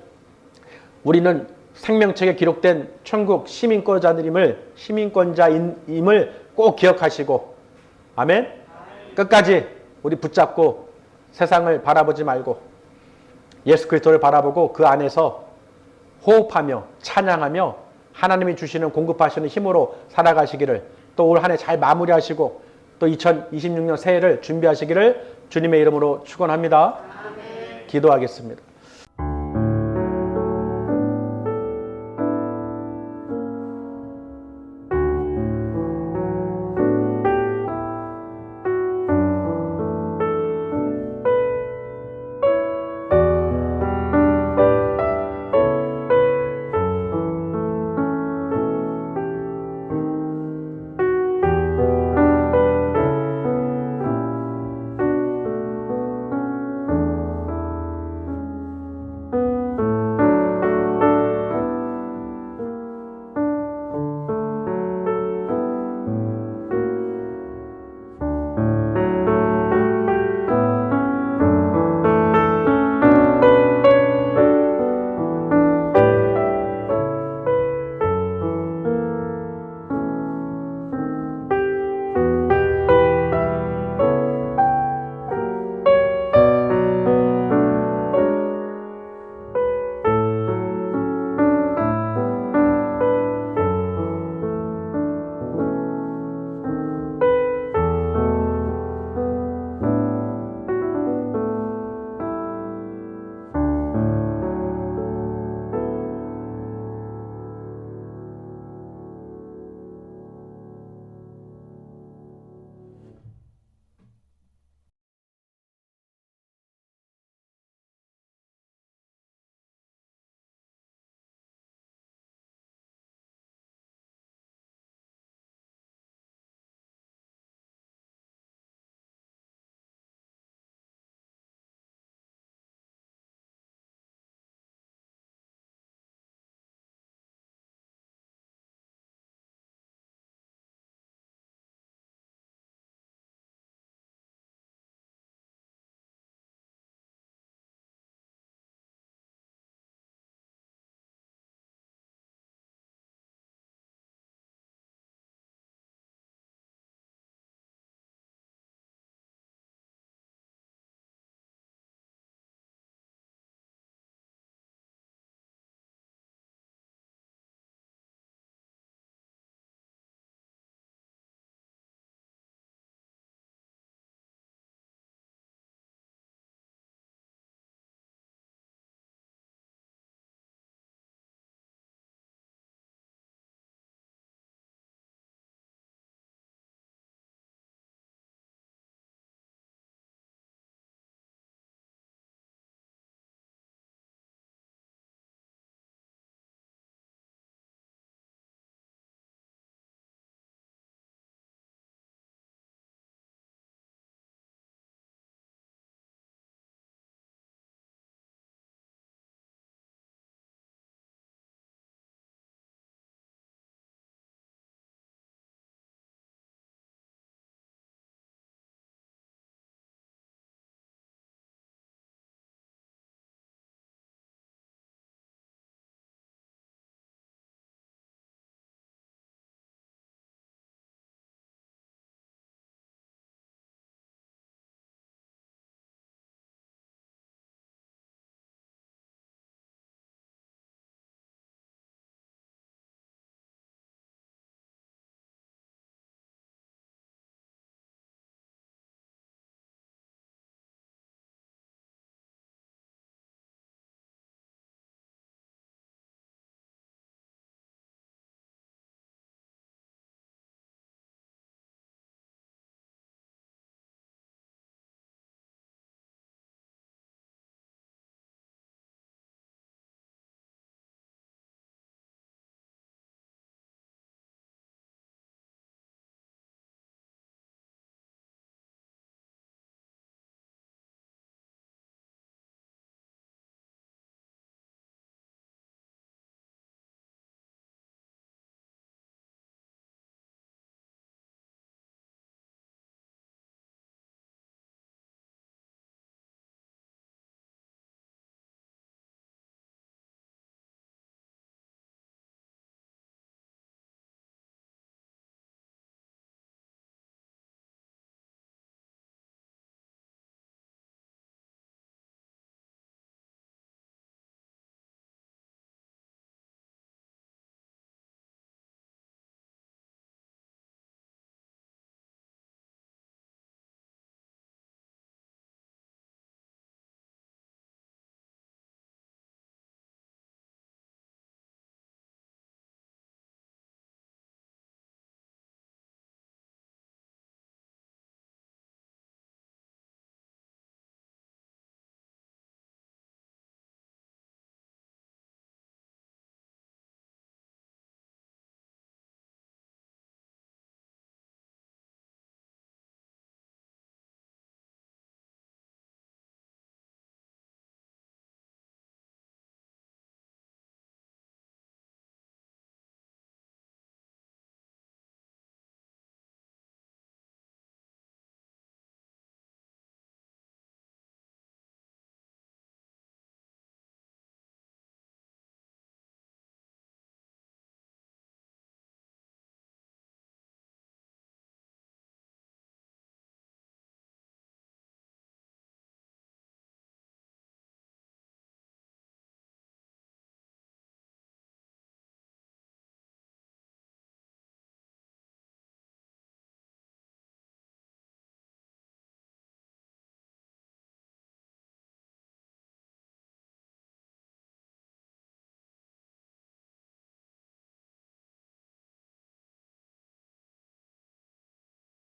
B: 우리는 생명책에 기록된 천국 시민권자임을 꼭 기억하시고, 아멘? 끝까지 우리 붙잡고 세상을 바라보지 말고 예수 그리스도를 바라보고 그 안에서 호흡하며 찬양하며 하나님이 주시는 공급하시는 힘으로 살아가시기를, 또 올 한 해 잘 마무리하시고 또 2026년 새해를 준비하시기를 주님의 이름으로 축원합니다. 기도하겠습니다.